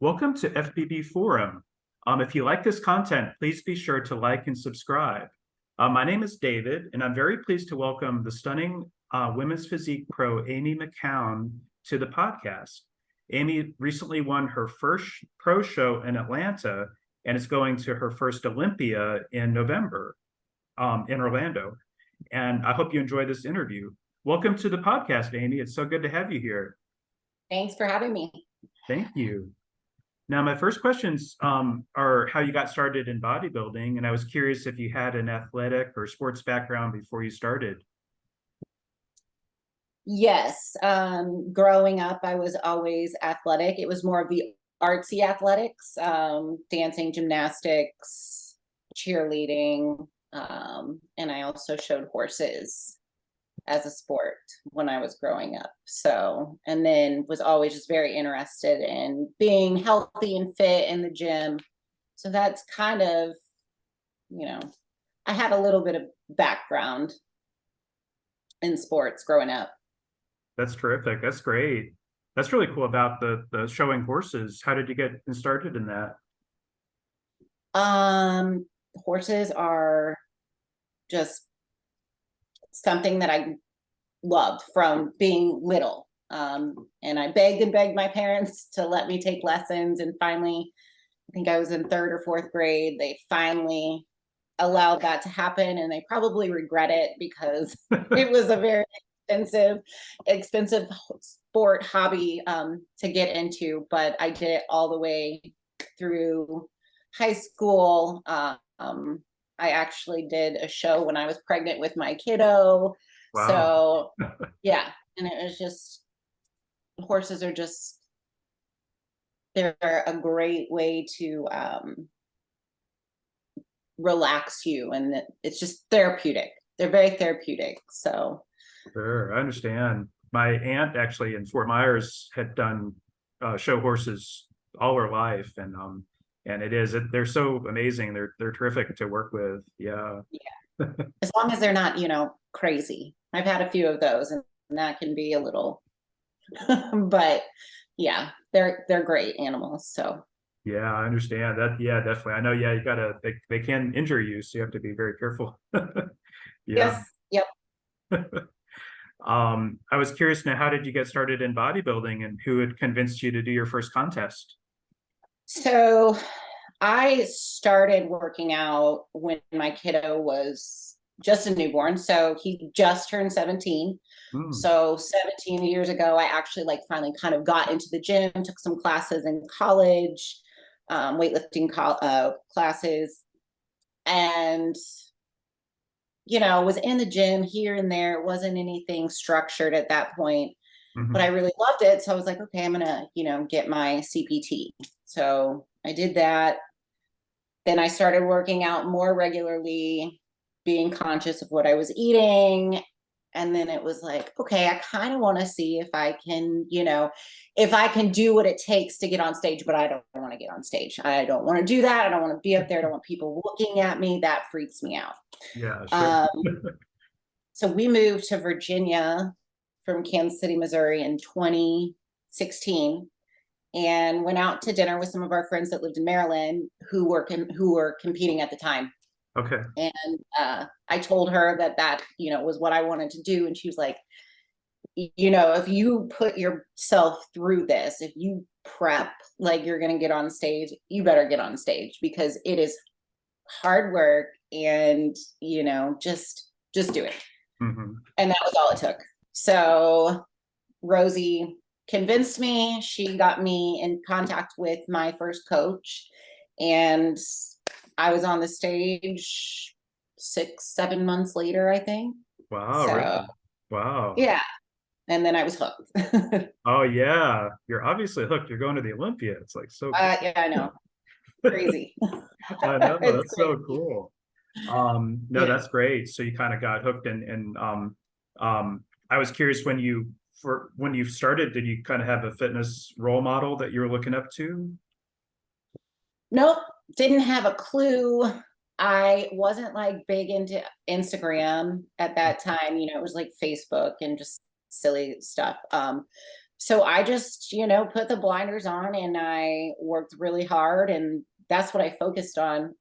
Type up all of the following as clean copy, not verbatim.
Welcome to FBB Forum. If you like this content, please be sure to like and subscribe. My name is David, and I'm very pleased to welcome the stunning women's physique pro, Amy McKown, to the podcast. Amy recently won her first pro show in Atlanta, and is going to her first Olympia in November in Orlando. And I hope you enjoy this interview. Welcome to the podcast, Amy. It's so good to have you here. Thanks for having me. Thank you. Now, my first questions are how you got started in bodybuilding, and I was curious if you had an athletic or sports background before you started. Yes, growing up, I was always athletic. It was more of the artsy athletics, dancing, gymnastics, cheerleading, and I also showed horses as a sport when I was growing up. So, and then was always just very interested in being healthy and fit in the gym. So that's kind of, I had a little bit of background in sports growing up. That's terrific. That's great. That's really cool about the showing horses. How did you get started in that? Horses are just something that I loved from being little. And I begged and begged my parents to let me take lessons. And finally, I think I was in 3rd or 4th grade, they finally allowed that to happen. And they probably regret it because it was a very expensive sport hobby to get into. But I did it all the way through high school. I actually did a show when I was pregnant with my kiddo. Wow. So yeah, and it was just, horses are just, they're a great way to relax you, and it's just therapeutic. They're very therapeutic. So Sure, I understand. My aunt actually in Fort Myers had done show horses all her life, and they're so amazing. They're terrific to work with. Yeah. as long as they're not, crazy. I've had a few of those, and that can be a little, but yeah, they're great animals. So Yeah, I understand that. Yeah, definitely. I know. Yeah, they can injure you, so you have to be very careful. Yeah. yes, yep. I was curious now, how did you get started in bodybuilding, and who had convinced you to do your first contest? So I started working out when my kiddo was just a newborn. So he just turned 17. So 17 years ago, I actually finally kind of got into the gym, took some classes in college, weightlifting classes, and was in the gym here and there. It wasn't anything structured at that point, but I really loved it. So I was like, okay, I'm gonna, get my CPT. So I did that. Then I started working out more regularly, being conscious of what I was eating. And then it was like, okay, I kind of want to see if I can, if I can do what it takes to get on stage, but I don't want to get on stage. I don't want to do that. I don't want to be up there. I don't want people looking at me. That freaks me out. Yeah, sure. So we moved to Virginia from Kansas City, Missouri in 2016, and went out to dinner with some of our friends that lived in Maryland who were competing at the time. Okay. And I told her that was what I wanted to do, and she was like, if you put yourself through this, if you prep like you're going to get on stage, you better get on stage, because it is hard work, and just do it. And that was all it took. So Rosie convinced me. She got me in contact with my first coach, and I was on the stage 6-7 months later, I think. Wow. So, really? Wow. yeah. And then I was hooked. Oh yeah, you're obviously hooked. You're going to the Olympia. It's like so cool. Yeah, I know. Crazy. I know, that's crazy. so cool. No, Yeah. that's great. So you kind of got hooked, and I was curious, when you started, did you kind of have a fitness role model that you were looking up to? Nope, didn't have a clue. I wasn't big into Instagram at that time. It was Facebook and just silly stuff. so I just, put the blinders on and I worked really hard, and that's what I focused on.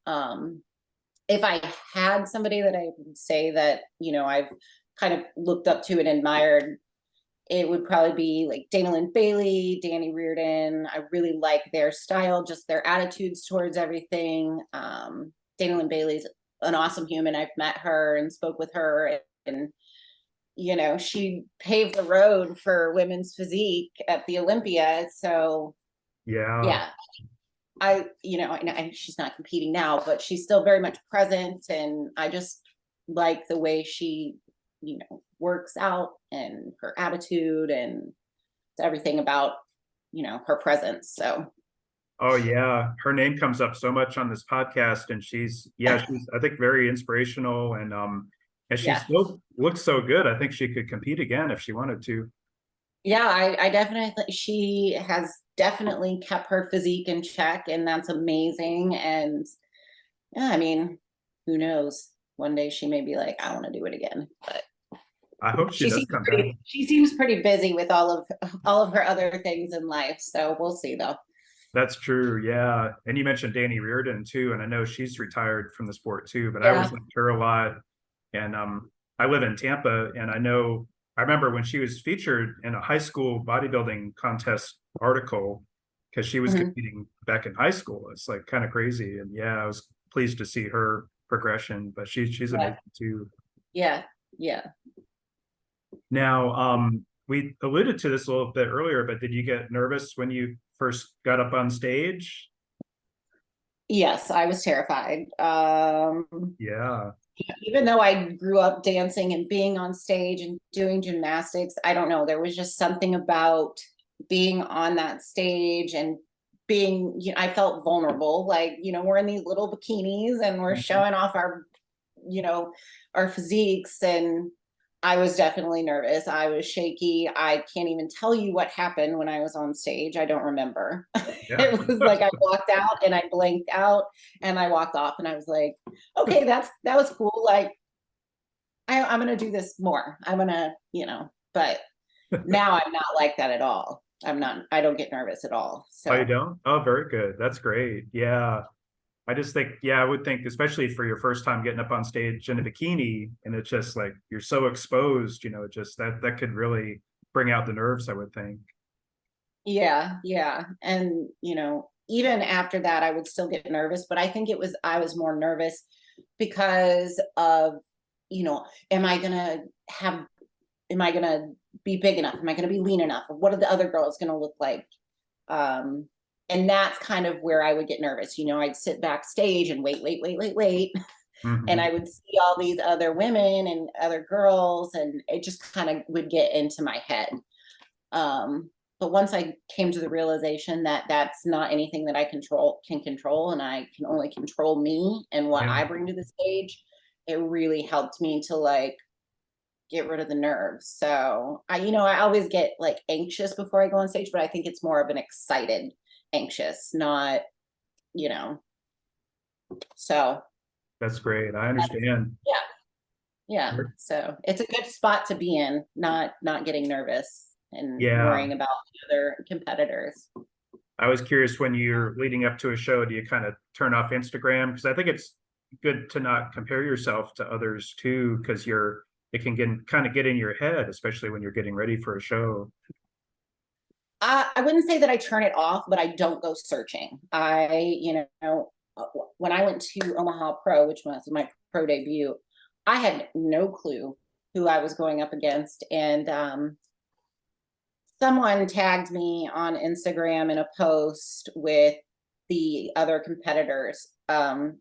If I had somebody that I would say that, I've kind of looked up to and admired, it would probably be like Dana Lynn Bailey, Danny Reardon. I really like their style, just their attitudes towards everything. Dana Lynn Bailey's an awesome human. I've met her and spoke with her, and she paved the road for women's physique at the Olympia. So Yeah. yeah, and she's not competing now, but she's still very much present. And I just like the way she, works out, and her attitude, and everything about, her presence. So Oh yeah, her name comes up so much on this podcast, and she's I think very inspirational, and she yeah. still looks so good. I think she could compete again if she wanted to. Yeah, I definitely, she has definitely kept her physique in check, and that's amazing. And yeah, I mean, who knows? One day she may be like, I want to do it again. But I hope she does come back. she seems pretty busy with all of her other things in life. So we'll see though. That's true, yeah. And you mentioned Danny Reardon too, and I know she's retired from the sport too, but I Yeah. always liked her a lot. And I live in Tampa, and I remember when she was featured in a high school bodybuilding contest article, because she was Mhm. competing back in high school. It's like kind of crazy. And yeah, I was pleased to see her progression, but she's Yeah. amazing too. Yeah. Yeah. Now, we alluded to this a little bit earlier, but did you get nervous when you first got up on stage? Yes, I was terrified. Yeah. Even though I grew up dancing and being on stage and doing gymnastics, I don't know, there was just something about being on that stage and being, I felt vulnerable. Like, we're in these little bikinis and we're Mhm. showing off you know, our physiques, and I was definitely nervous. I was shaky. I can't even tell you what happened when I was on stage. I don't remember. Yeah. It was like I walked out and I blanked out and I walked off, and I was like, okay, that was cool. Like I'm gonna do this more. I'm gonna, but now I'm not like that at all. I don't get nervous at all. Oh, you So don't? Oh, very good. That's great. Yeah. I just think, yeah, I would think, especially for your first time getting up on stage in a bikini, and it's just like you're so exposed, just that could really bring out the nerves, I would think. yeah, yeah. And, even after that, I would still get nervous, but I think I was more nervous because of, am I going to have, am I going to be big enough? Am I going to be lean enough? What are the other girls going to look like? Um, and that's kind of where I would get nervous. I'd sit backstage and wait. And Mhm. I would see all these other women and other girls, and it just kind of would get into my head. Um, but once I came to the realization that that's not anything that I can control, and I can only control me and what Yeah. I bring to the stage, it really helped me to like get rid of the nerves. So I always get like anxious before I go on stage, but I think it's more of an excited anxious, not, you know, so That's great. I that's, understand. yeah, yeah. So it's a good spot to be in, not getting nervous and Yeah. worrying about the other competitors. I was curious, when you're leading up to a show, do you kind of turn off Instagram? Because I think it's good to not compare yourself to others too, because it can kind of get in your head, especially when you're getting ready for a show. I wouldn't say that I turn it off, but I don't go searching. When I went to Omaha Pro, which was my pro debut, I had no clue who I was going up against. And someone tagged me on Instagram in a post with the other competitors. And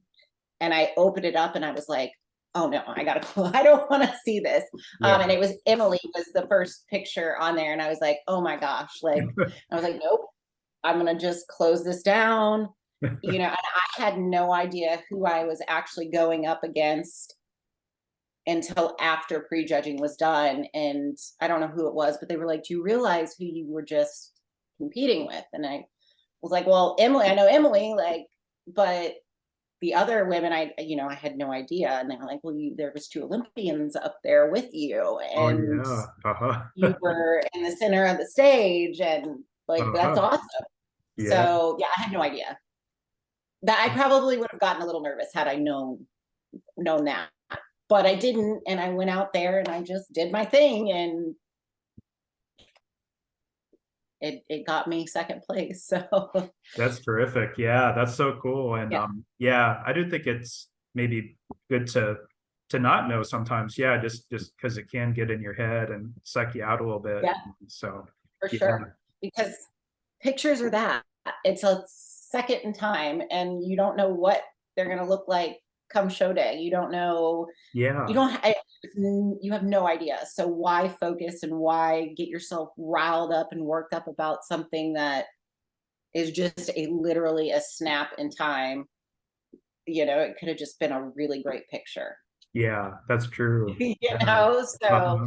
I opened it up and I was like, oh no, I gotta go. I don't want to see this. Yeah. And it was Emily was the first picture on there. And I was like, oh my gosh. Like, I was like, nope, I'm gonna just close this down. And I had no idea who I was actually going up against until after prejudging was done. And I don't know who it was, but they were like, do you realize who you were just competing with? And I was like, well, Emily, I know Emily, like, but the other women, I had no idea, and they're like, well, there was 2 Olympians up there with you, Oh and yeah. you were in the center of the stage, and like, that's awesome. Yeah. So yeah, I had no idea. That I probably would have gotten a little nervous had I known that, but I didn't, and I went out there and I just did my thing, and it got me second place. So That's terrific. Yeah, that's so cool. And yeah, yeah, I do think it's maybe good to not know sometimes. Yeah, just because it can get in your head and suck you out a little bit. yeah, So for yeah, sure. Because pictures are that. It's a second in time, and you don't know what they're gonna look like come show day. You don't know. You yeah, don't. You have no idea. So why focus and why get yourself riled up and worked up about something that is just literally a snap in time? It could have just been a really great picture. yeah, that's true. you Yeah. know. So Uh-huh.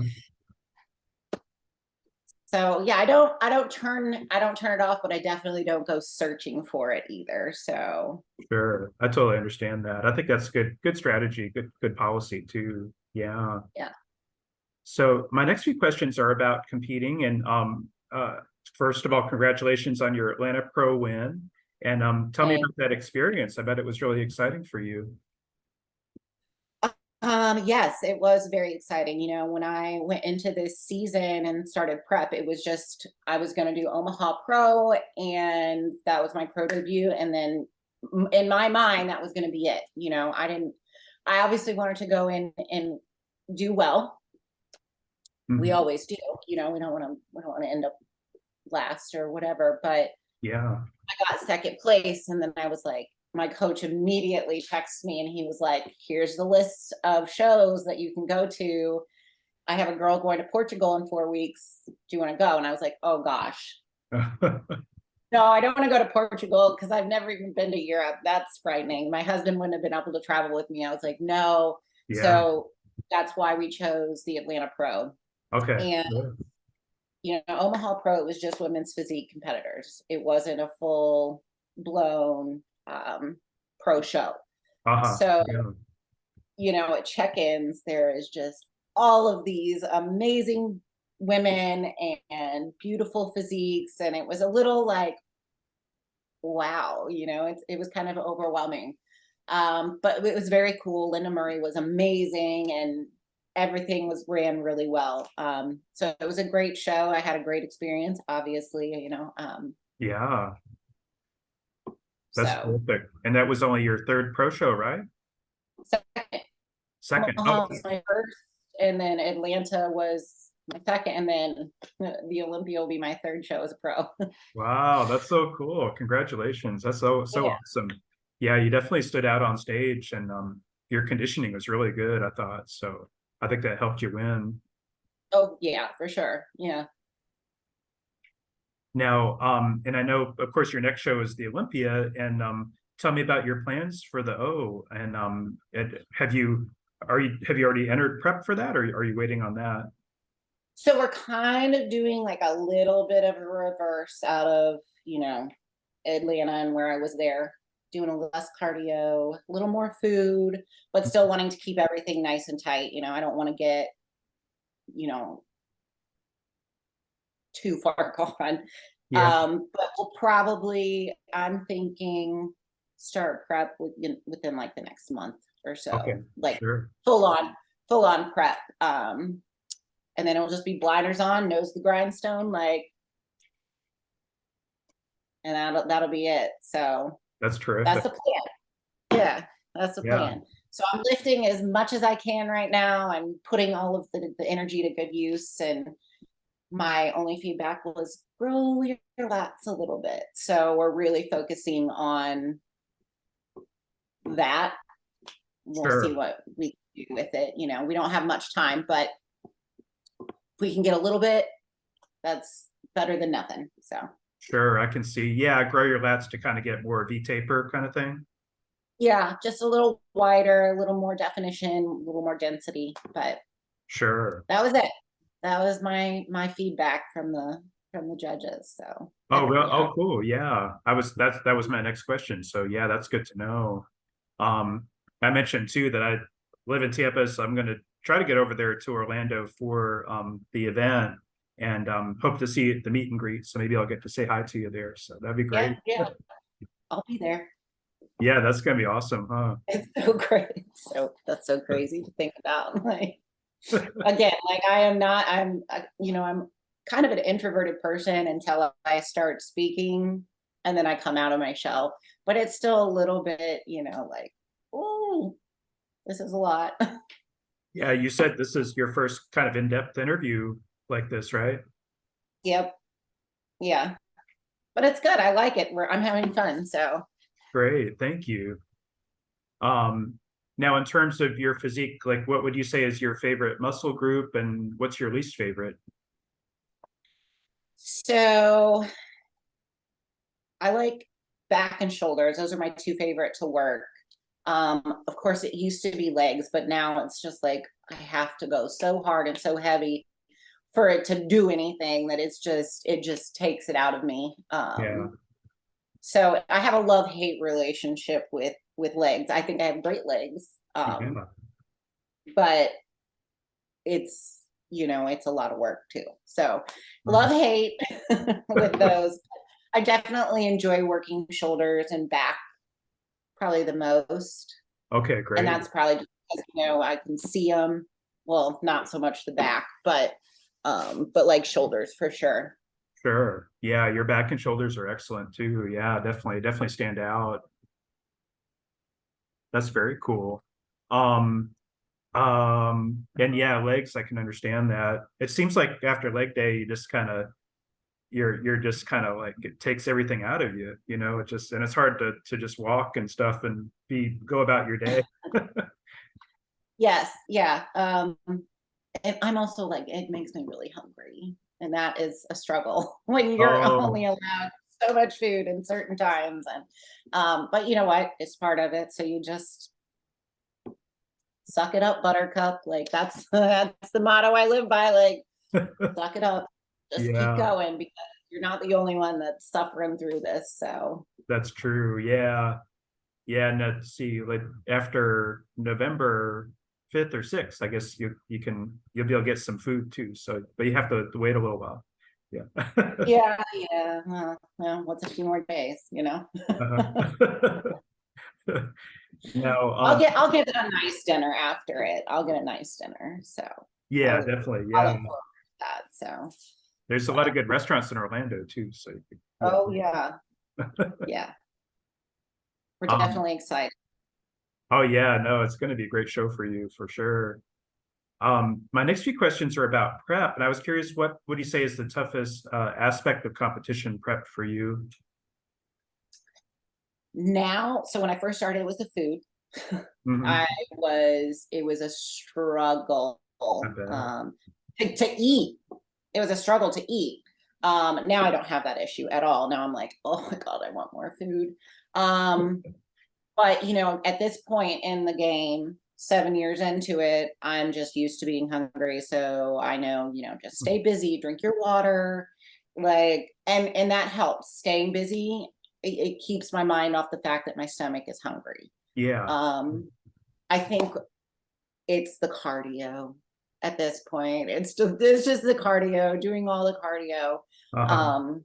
yeah, I don't turn it off, but I definitely don't go searching for it either. So Sure. I totally understand that. I think that's good strategy, good policy too. Yeah. yeah. So my next few questions are about competing, and first of all, congratulations on your Atlanta Pro win. And tell me Thanks. about that experience. I bet it was really exciting for you. Yes, it was very exciting. When I went into this season and started prep, it was just I was going to do Omaha Pro, and that was my pro debut. And then in my mind, that was going to be it. I obviously wanted to go in and do well. We Mhm. always do. We don't want to end up last or whatever. But Yeah. I got second place, and then I was like, my coach immediately texted me, and he was like, here's the list of shows that you can go to. I have a girl going to Portugal in 4 weeks. Do you want to go? And I was like, oh gosh. No, I don't want to go to Portugal because I've never even been to Europe. That's frightening. My husband wouldn't have been able to travel with me. I was like, no. Yeah. So that's why we chose the Atlanta Pro. Okay. And Sure. Omaha Pro, it was just women's physique competitors. It wasn't a full blown pro show. Uh-huh. So, Yeah. at check-ins, there is just all of these amazing women and beautiful physiques. And it was a little like, wow, it was kind of overwhelming. But it was very cool. Linda Murray was amazing, and everything was ran really well. So it was a great show. I had a great experience, obviously. Yeah. That's So terrific. And that was only your third pro show, right? second, Second. Oh, Omaha was my first, and then Atlanta was my second, and then the Olympia will be my third show as a pro. wow. That's so cool. Congratulations. That's so Yeah. awesome. Yeah, you definitely stood out on stage, and your conditioning was really good, I thought. So I think that helped you win. Oh yeah, for sure. Yeah. Now, and I know, of course, your next show is the Olympia, and tell me about your plans for the O. And have you already entered prep for that, or are you waiting on that? So we're kind of doing like a little bit of a reverse out of, Atlanta and where I was there, doing a little less cardio, a little more food, but still wanting to keep everything nice and tight. I don't want to get, you know, too far gone. Yeah. But we'll probably, I'm thinking, start prep within like the next month or Okay. so, like Sure. full on prep. And then it'll just be blinders on, nose the grindstone, and that'll be it. So That's that's terrific. the plan. Yeah, that's the Yeah. plan. So I'm lifting as much as I can right now. I'm putting all of the energy to good use. And my only feedback was grow your lats a little bit. So we're really focusing on that. We'll see Sure. what we can do with it. We don't have much time, but if we can get a little bit, that's better than nothing. So Sure. I can see. Yeah. Grow your lats to kind of get more V taper kind of thing. yeah, just a little wider, a little more definition, a little more density. But Sure. that was it. That was my feedback from the judges. So Oh, well, yeah. oh, cool. Yeah. That was my next question. So yeah, that's good to know. I mentioned too that I live in Tampa, so I'm going to try to get over there to Orlando for the event, and hope to see the meet and greet. So maybe I'll get to say hi to you there. So that'd be Yeah, great. yeah, I'll be there. Yeah, that's gonna be awesome, huh? It's so great. So that's so crazy to think about. Like, again, like I am not, I'm kind of an introverted person until I start speaking, and then I come out of my shell. But it's still a little bit, like, oh, this is a lot. Yeah, you said this is your first kind of in-depth interview like this, right? Yep. Yeah. But it's good. I like it. I'm having fun. So Great, thank you. Now in terms of your physique, like what would you say is your favorite muscle group and what's your least favorite? so I like back and shoulders. Those are my two favorite to work. Of course it used to be legs, but now it's just like I have to go so hard and so heavy for it to do anything that it just takes it out of me. Yeah. So I have a love-hate relationship with legs. I think I have great legs. Yeah. But it's a lot of work too. So love hate with those. I definitely enjoy working shoulders and back probably the most. Okay, And great. that's probably because I can see them. Well, not so much the back, but like shoulders for sure. Sure. Yeah, your back and shoulders are excellent too. Yeah, definitely stand out. That's very cool. Um, and yeah, legs, I can understand that. It seems like after leg day, you just kind of you're just kind of like it takes everything out of you, it just and it's hard to just walk and stuff and go about your day. Yes, yeah. And I'm also like, it makes me really hungry. And that is a struggle when you're Oh, only allowed so much food in certain times. And but you know what? It's part of it. So you just suck it up, buttercup. Like that's the motto I live by. Like, suck it up. Just keep yeah, going because you're not the only one that's suffering through this. So that's true. Yeah. Yeah, and let's see, like after November 5th or 6th, I guess you'll be able to get some food too. So, but you have to wait a little while. Yeah. yeah, yeah. Well, what's a few more days? Uh-huh. Now, I'll get a nice dinner after it. I'll get a nice dinner. So yeah, I'll definitely. I'll Yeah. look forward to that. So There's a lot of good restaurants in Orlando too. So, oh yeah. Yeah. We're um, definitely excited. oh yeah, no, it's going to be a great show for you for sure. My next few questions are about prep, and I was curious, what would you say is the toughest aspect of competition prep for you? Now, so when I first started, it was the food. Hmm. It was a struggle I bet. to eat. It was a struggle to eat. Now I don't have that issue at all. Now I'm like, oh my God, I want more food. Um, but at this point in the game, 7 years into it, I'm just used to being hungry. So I know, just stay busy, drink your water, like, and that helps. Staying busy, it keeps my mind off the fact that my stomach is hungry. Yeah. Um, I think it's the cardio at this point. It's just the cardio, doing all the cardio. Uh-huh. Um,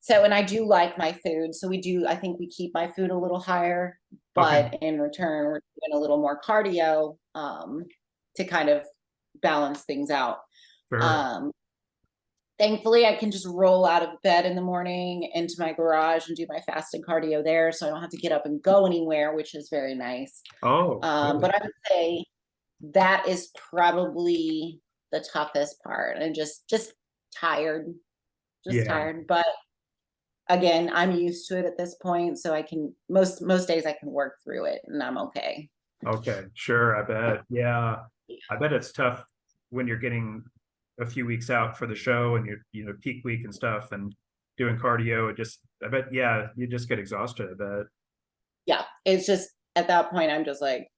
and I do like my food. So I think we keep my food a little higher, Okay. but in return, we're doing a little more cardio to kind of balance things out. Sure. Um, Thankfully, I can just roll out of bed in the morning into my garage and do my fasted cardio there. So I don't have to get up and go anywhere, which is very nice. Oh, good. But I would say that is probably the toughest part, and just tired, Yeah. but again, I'm used to it at this point, so I can most days I can work through it and I'm okay. Okay. Sure. I bet. Yeah. I bet it's tough when you're getting a few weeks out for the show and you're, peak week and stuff and doing cardio. I bet, yeah, you just get exhausted. I bet. Yeah, it's just at that point I'm just like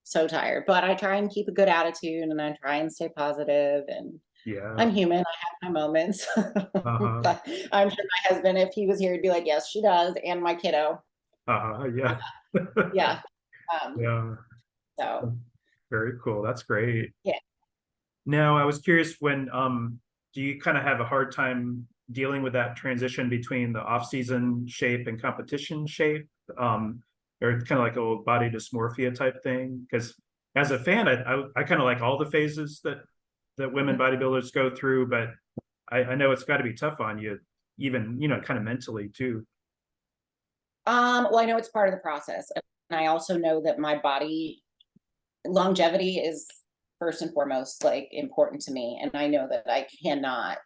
so tired, but I try and keep a good attitude and I try and stay positive, and Yeah. I'm human. I have my moments. Uh-huh. But I'm sure my husband, if he was here, he'd be like, yes, she does, and my kiddo. Uh-huh. Yeah. Yeah, Yeah. So Very cool. That's great. yeah. Now, I was curious when do you kind of have a hard time dealing with that transition between the off-season shape and competition shape? Or kind of like a little body dysmorphia type thing? Because as a fan, I kind of like all the phases that women bodybuilders go through, but I know it's got to be tough on you, even, kind of mentally too. Well, I know it's part of the process. And I also know that my body longevity is first and foremost like important to me. And I know that I cannot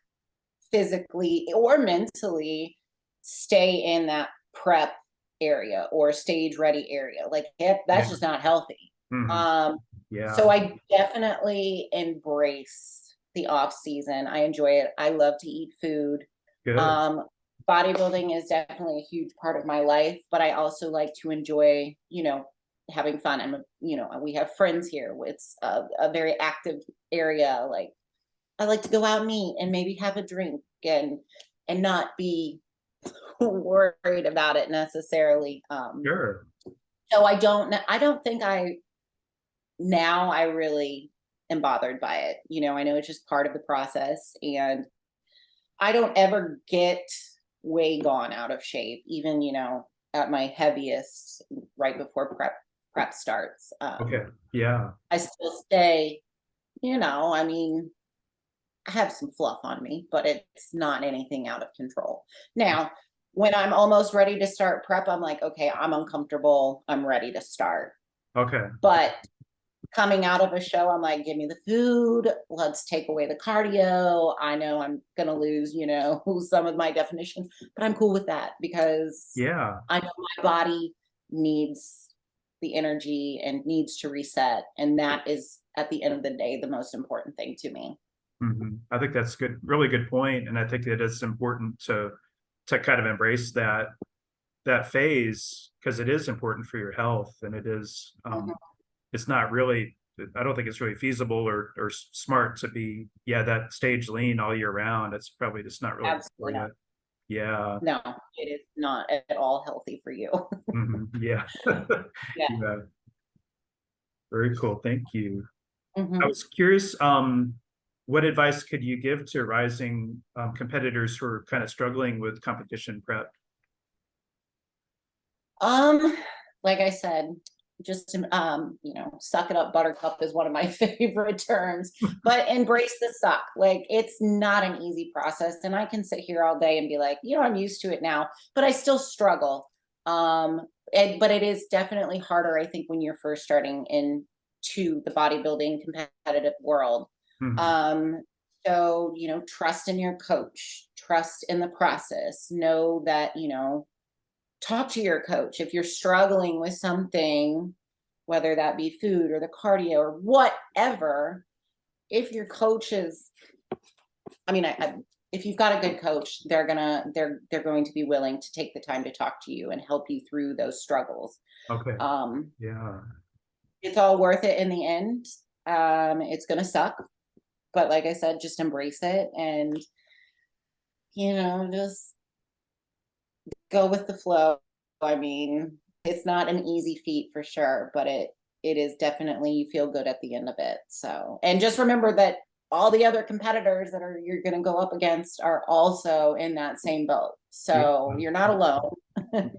physically or mentally stay in that prep area or stage ready area. Like that's just not healthy. Mm-hmm. Yeah. So I definitely embrace the off season. I enjoy it. I love to eat food. Good. Bodybuilding is definitely a huge part of my life, but I also like to enjoy, having fun. And, we have friends here. It's a very active area. Like I like to go out and eat and maybe have a drink and not be worried about it necessarily. Sure. So I don't think now I really am bothered by it. I know it's just part of the process, and I don't ever get way gone out of shape, even, at my heaviest right before prep starts. Okay. Yeah. I still stay, I mean, I have some fluff on me, but it's not anything out of control. Now, when I'm almost ready to start prep, I'm like, okay, I'm uncomfortable. I'm ready to start. Okay. But coming out of a show, I'm like, give me the food. Let's take away the cardio. I know I'm going to lose, some of my definition, but I'm cool with that because I know my body needs the energy and needs to reset. And that is, at the end of the day, the most important thing to me. Mm-hmm. I think that's good, really good point. And I think that it's important to kind of embrace that phase, because it is important for your health. And it is, it's not really, I don't think it's really feasible or smart to be, that stage lean all year round. It's probably just not really. Absolutely not. Yeah. No, it is not at all healthy for you. Yeah. Yeah. Very cool. Thank you. I was curious, what advice could you give to rising competitors who are kind of struggling with competition prep? Like I said, just suck it up, buttercup is one of my favorite terms, but embrace the suck. Like it's not an easy process. And I can sit here all day and be like, I'm used to it now, but I still struggle. But it is definitely harder, I think, when you're first starting into the bodybuilding competitive world. So, trust in your coach, trust in the process, know that, talk to your coach if you're struggling with something, whether that be food or the cardio or whatever. If your coach is, if you've got a good coach, they're going to be willing to take the time to talk to you and help you through those struggles. Okay. It's all worth it in the end. It's going to suck, but like I said, just embrace it and, just go with the flow. I mean, it's not an easy feat for sure, but it is definitely, you feel good at the end of it. So, and just remember that all the other competitors that you're going to go up against are also in that same boat. So you're not alone.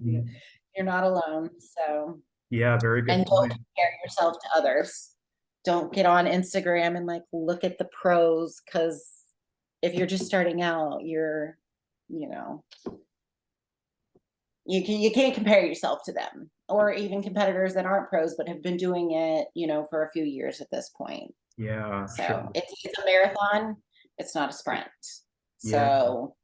You're not alone. So very good. And don't compare yourself to others. Don't get on Instagram and look at the pros, because if you're just starting out, you're, you can't compare yourself to them, or even competitors that aren't pros but have been doing it, for a few years at this point. So sure. it's a marathon. It's not a sprint. So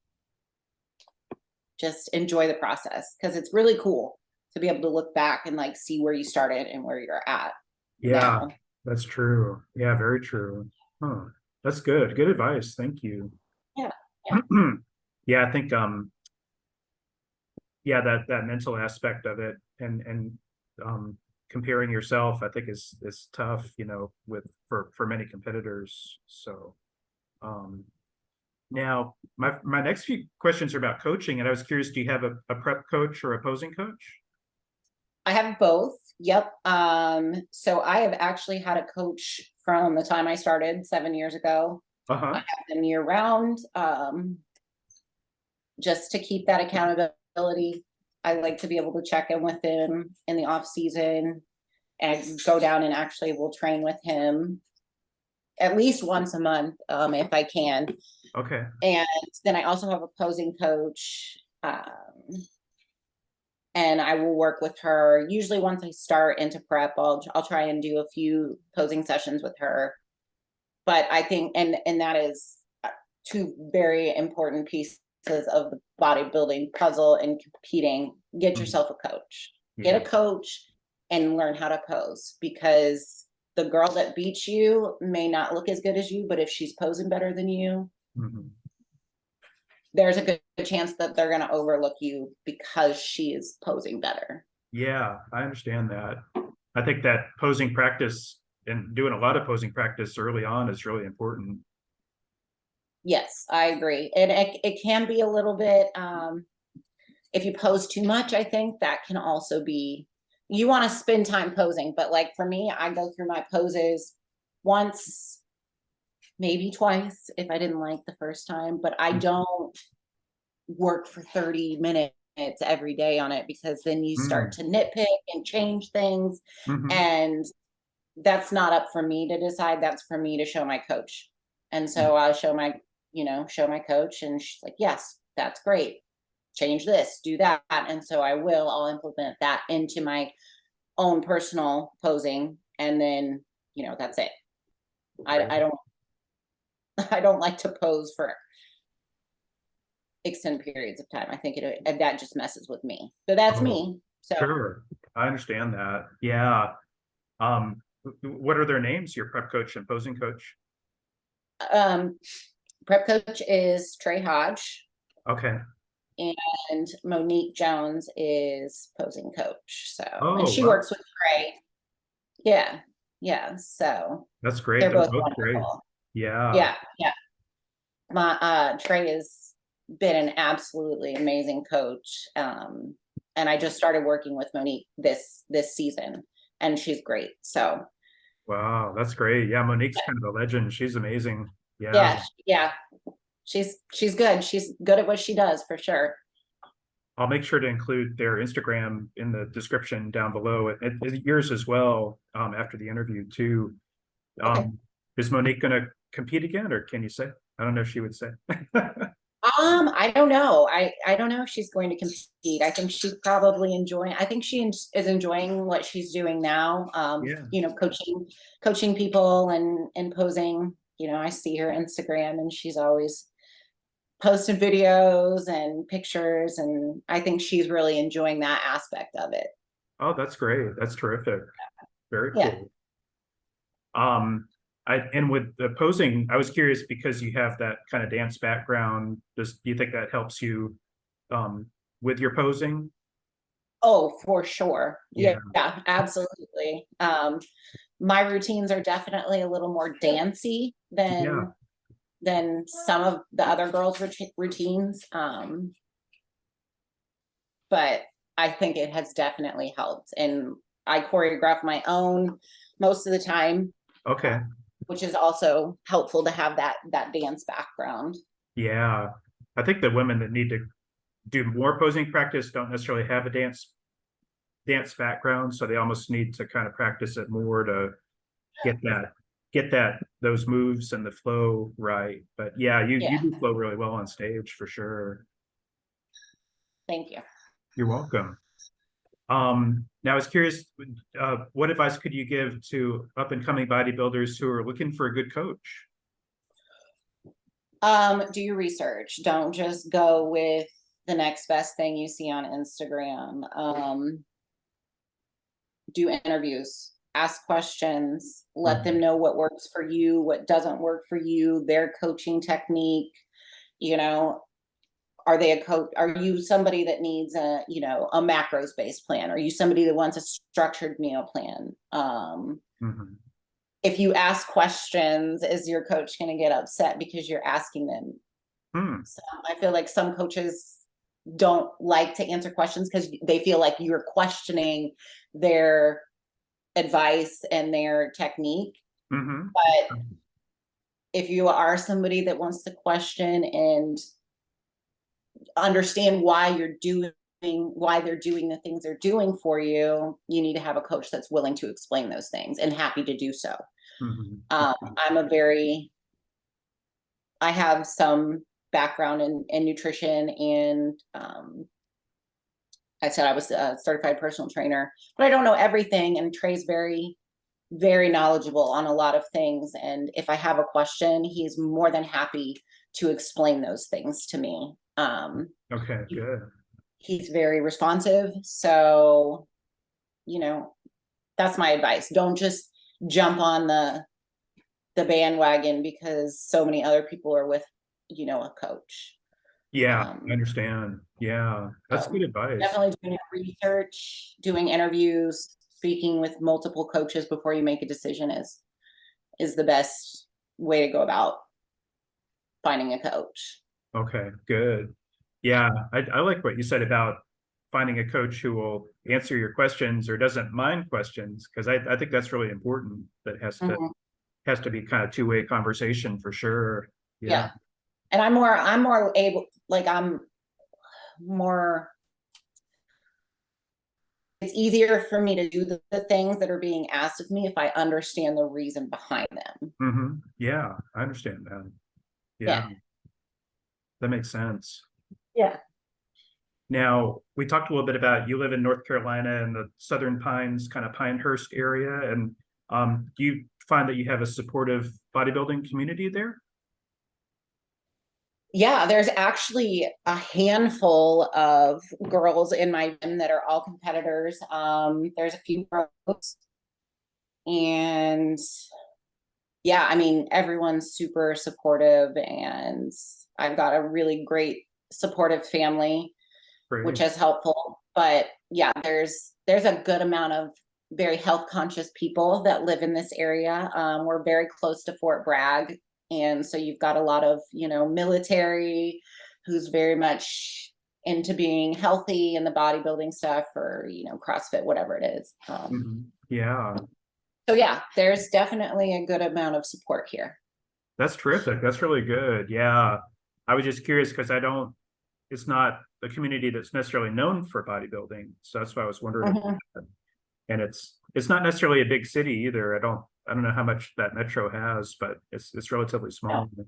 just enjoy the process, because it's really cool to be able to look back and see where you started and where you're at now. That's true. Very true. That's good advice. Thank you. I think that mental aspect of it and comparing yourself, I think is tough, for many competitors. So now my next few questions are about coaching, and I was curious, do you have a prep coach or opposing coach? I have both. Yep. So I have actually had a coach from the time I started 7 years ago. I Uh-huh. have them year round, just to keep that accountability. I like to be able to check in with him in the off season and go down and actually will train with him at least once a month, if I can. Okay. And then I also have a posing coach. And I will work with her. Usually once I start into prep, I'll try and do a few posing sessions with her. But I think, and that is two very important pieces of the bodybuilding puzzle and competing. Get Mhm. yourself a coach. Get Yeah. a coach and learn how to pose, because the girl that beats you may not look as good as you, but if she's posing better than you, Mhm. there's a good chance that they're going to overlook you because she is posing better. Yeah, I understand that. I think that posing practice and doing a lot of posing practice early on is really important. Yes, I agree. And it can be a little bit, if you pose too much, I think that can also be, you want to spend time posing. But like for me, I go through my poses once, maybe twice if I didn't like the first time, but I don't work for 30 minutes every day on it, because then you start Mm. to nitpick and change things. Mhm. And that's not up for me to decide. That's for me to show my coach. And so I show my coach, and she's like, yes, that's great. Change this, do that. And so I'll implement that into my own personal posing. And then, that's it. Okay. I don't, I don't like to pose for extended periods of time. I think that just messes with me. So that's Oh, me. So, sure. I understand that. Yeah. What are their names? Your prep coach and posing coach? um, prep coach is Trey Hodge, Okay. and Monique Jones is posing coach. So, and Oh, she wow. works with Trey. Yeah. Yeah. So That's great. they're They're both both great. wonderful. Yeah. Yeah. Yeah. My Trey has been an absolutely amazing coach. And I just started working with Monique this season, and she's great. So Wow. That's great. Yeah. Monique's kind of a legend. She's amazing. Yeah. yeah, yeah. She's good. She's good at what she does for sure. I'll make sure to include their Instagram in the description down below, and yours as well, after the interview too. Okay. Is Monique going to compete again, or can you say? I don't know if she would say. I don't know. I don't know if she's going to compete. I think she's probably enjoying. I think she is enjoying what she's doing now. Yeah. Coaching people and posing. I see her Instagram, and she's always posting videos and pictures, and I think she's really enjoying that aspect of it. Oh, that's great. That's terrific. Very Yeah. cool. And with the posing, I was curious because you have that kind of dance background. Do you think that helps you um, with your posing? Oh, for sure. Yeah. Yeah, absolutely. My routines are definitely a little more dancey Yeah. than some of the other girls' routines. But I think it has definitely helped. And I choreograph my own most of the time, Okay. which is also helpful to have that dance background. Yeah. I think the women that need to do more posing practice don't necessarily have a dance background, so they almost need to kind of practice it more to get that those moves and the flow right. But yeah, you Yeah, do flow really well on stage for sure. thank you. You're welcome. Now I was curious, what advice could you give to up and coming bodybuilders who are looking for a good coach? Do your research. Don't just go with the next best thing you see on Instagram. Do interviews, ask questions, let them Mhm. know what works for you, what doesn't work for you, their coaching technique. You know, are they a coach? Are you somebody that needs a macros based plan? Are you somebody that wants a structured meal plan? Mhm. If you ask questions, is your coach going to get upset because you're asking them? Hmm. So I feel like some coaches don't like to answer questions because they feel like you're questioning their advice and their technique. Mm-hmm. But if you are somebody that wants to question and understand why they're doing the things they're doing for you, you need to have a coach that's willing to explain those things and happy to do so. Mm-hmm. I have some background in nutrition, and I said I was a certified personal trainer, but I don't know everything. And Trey's very, very knowledgeable on a lot of things. And if I have a question, he's more than happy to explain those things to me. Okay, good. He's very responsive. So, that's my advice. Don't just jump on the bandwagon because so many other people are with, a coach. Yeah, I understand. Yeah, that's good advice. Definitely doing research, doing interviews, speaking with multiple coaches before you make a decision is the best way to go about finding a coach. Okay, good. Yeah, I like what you said about finding a coach who will answer your questions or doesn't mind questions, because I think that's really important. That has to be kind of two-way conversation for sure. Yeah. And I'm more able, like it's easier for me to do the things that are being asked of me if I understand the reason behind them. Mm-hmm. Yeah, I understand that. Yeah. That makes sense. Yeah. Now, we talked a little bit about, you live in North Carolina in the Southern Pines, kind of Pinehurst area. And do you find that you have a supportive bodybuilding community there? Yeah, there's actually a handful of girls in my gym that are all competitors. There's a few pros, and yeah, I mean, everyone's super supportive, and I've got a really great supportive family, which is helpful. But yeah, there's a good amount of very health conscious people that live in this area. We're very close to Fort Bragg. And so you've got a lot of, military who's very much into being healthy and the bodybuilding stuff, or, CrossFit, whatever it is. Yeah. So yeah, there's definitely a good amount of support here. That's terrific. That's really good. Yeah. I was just curious because it's not a community that's necessarily known for bodybuilding. So that's why I was wondering. And it's not necessarily a big city either. I don't know how much that metro has, but it's relatively small. No.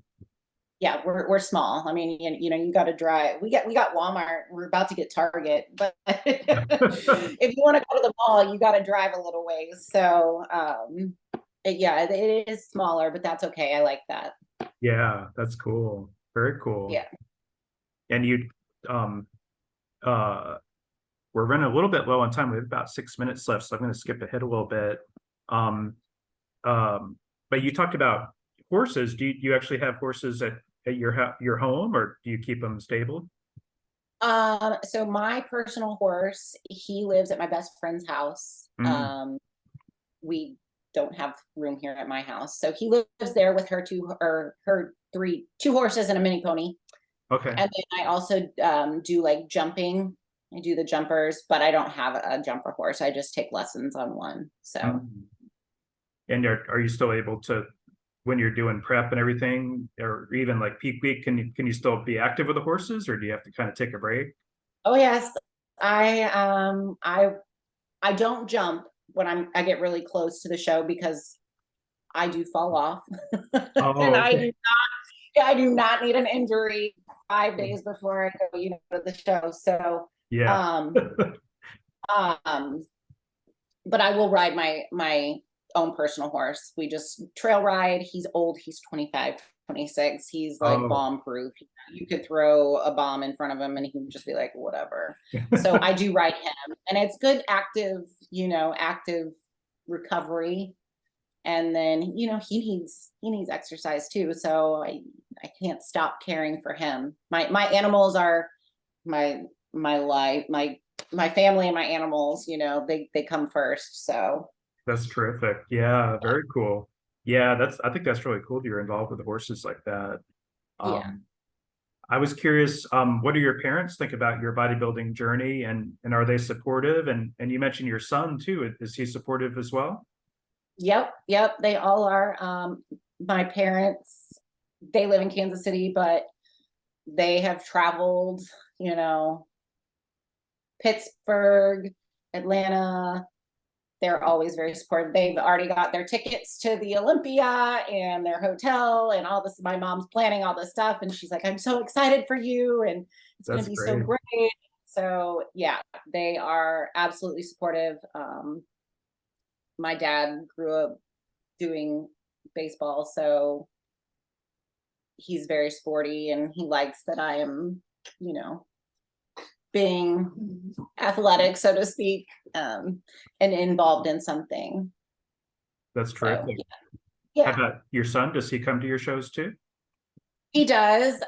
Yeah, we're small. I mean, you got to drive. We got Walmart. We're about to get Target, but if you want to go to the mall, you got to drive a little ways. So, yeah, it is smaller, but that's okay. I like that. Yeah, that's cool. Very cool. Yeah. And we're running a little bit low on time. We have about 6 minutes left, so I'm going to skip ahead a little bit. But you talked about horses. Do you actually have horses at your home, or do you keep them stable? So my personal horse, he lives at my best friend's house. We don't have room here at my house, so he lives there with two horses and a mini pony. Okay. And then I also do like jumping. I do the jumpers, but I don't have a jumper horse. I just take lessons on one. So. And are you still able to, when you're doing prep and everything, or even like peak week, can you still be active with the horses, or do you have to kind of take a break? Oh yes, I don't jump when I get really close to the show because I do fall off. And okay. I do not need an injury 5 days before I go, to the show. So yeah. But I will ride my own personal horse. We just trail ride. He's old. He's 25, 26. He's like bomb proof. You could throw a bomb in front of him and he would just be like, whatever. So I do ride him, and it's good, active recovery. And then, he needs exercise too. So I can't stop caring for him. My animals are my life, my family and my animals, they come first. So that's terrific. Yeah, very cool. Yeah, I think that's really cool that you're involved with the horses like that. I was curious, what do your parents think about your bodybuilding journey, and are they supportive? And you mentioned your son too. Is he supportive as well? Yep, they all are. My parents, they live in Kansas City, but they have traveled, you know, Pittsburgh, Atlanta. They're always very supportive. They've already got their tickets to the Olympia and their hotel and all this. My mom's planning all this stuff, and she's like, I'm so excited for you, and it's going to That's be so great. great. So yeah, they are absolutely supportive. My dad grew up doing baseball, so he's very sporty, and he likes that I am, you know, being athletic, so to speak, and involved in something. That's So terrific. yeah. How about your son? Does he come to your shows too? He does.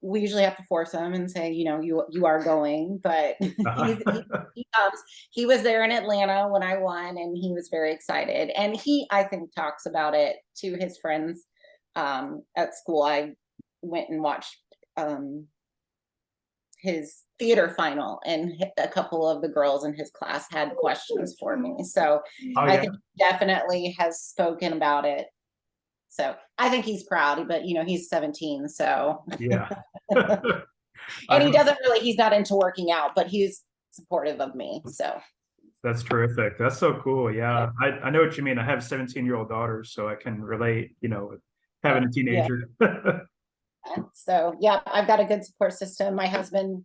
We usually have to force him and say, you know, you are going, but he comes. He was there in Atlanta when I won, and he was very excited. And he, I think, talks about it to his friends at school. I went and watched his theater final, and a couple of the girls in his class had questions for me. So Oh, I yeah. think he definitely has spoken about it. So I think he's proud, but you know, he's 17, so Yeah. and he doesn't really, he's not into working out, but he's supportive of me. So That's terrific. That's so cool. Yeah. I know what you mean. I have 17-year-old daughters, so I can relate, you know, with having a yeah. teenager. So yeah, I've got a good support system. My husband,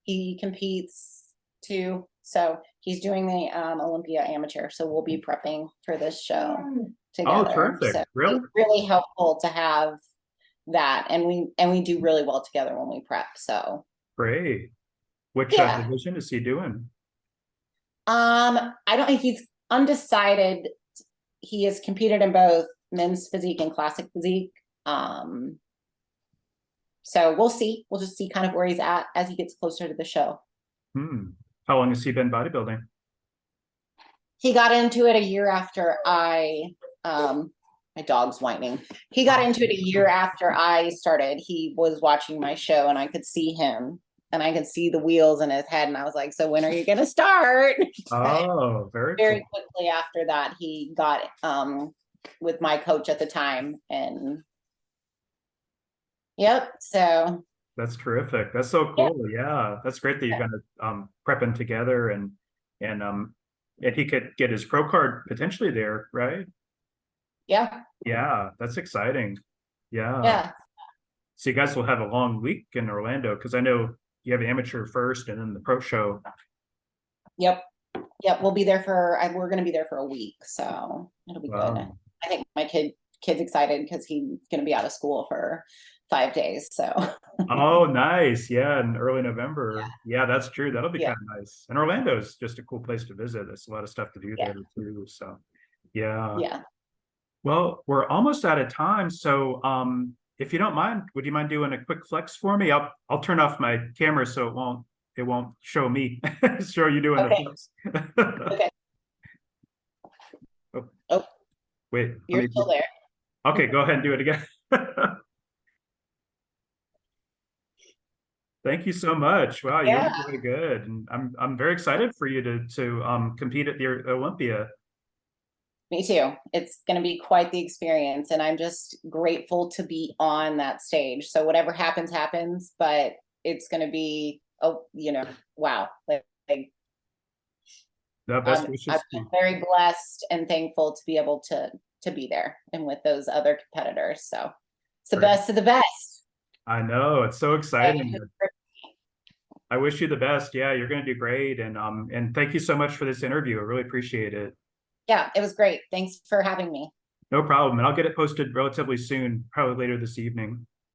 he competes too. So he's doing the Olympia amateur. So we'll be prepping for this show Oh, together. terrific. So Really? it's really helpful to have that. And we do really well together when we prep. So Great. Which yeah. division is he doing? I don't think he's undecided. He has competed in both men's physique and classic physique. So we'll see. We'll just see kind of where he's at as he gets closer to the show. How long has he been bodybuilding? He got into it a year after my dog's whining. He got into it a year after I started. He was watching my show, and I could see him, and I could see the wheels in his head, and I was like, so when are you going to start? Oh, very Very cool. quickly after that, he got with my coach at the time, and yep. So That's terrific. That's so cool. Yeah. That's great that you're gonna prepping together, and he could get his pro card potentially there, right? yeah. Yeah, that's exciting. Yeah. Yeah. So you guys will have a long week in Orlando, because I know you have amateur first and then the pro show. Yep. We'll be there we're going to be there for a week, so it'll be good. I think my kid's excited because he's going to be out of school for 5 days. So Oh, nice. Yeah, in early November. Yeah, that's true. That'll be kind of nice. And Orlando's just a cool place to visit. There's a lot of stuff to do there too. So yeah. Well, we're almost out of time. So if you don't mind, would you mind doing a quick flex for me? I'll turn off my camera so it won't show me. Show you doing the flex. Okay. Oh, wait. you're still there. Okay, go ahead and do it again. Thank you so much. Wow, you look really good, and I'm very excited for you to compete at the Olympia. Me too. It's going to be quite the experience, and I'm just grateful to be on that stage. So whatever happens, happens, but it's going to be, wow. The best wishes. I'm very blessed and thankful to be able to be there and with those other competitors. So it's the best of the best. I know, it's so exciting. I wish you the best. Yeah, you're going to do great, and thank you so much for this interview. I really appreciate it. Yeah, it was great. Thanks for having me. No problem. And I'll get it posted relatively soon, probably later this evening.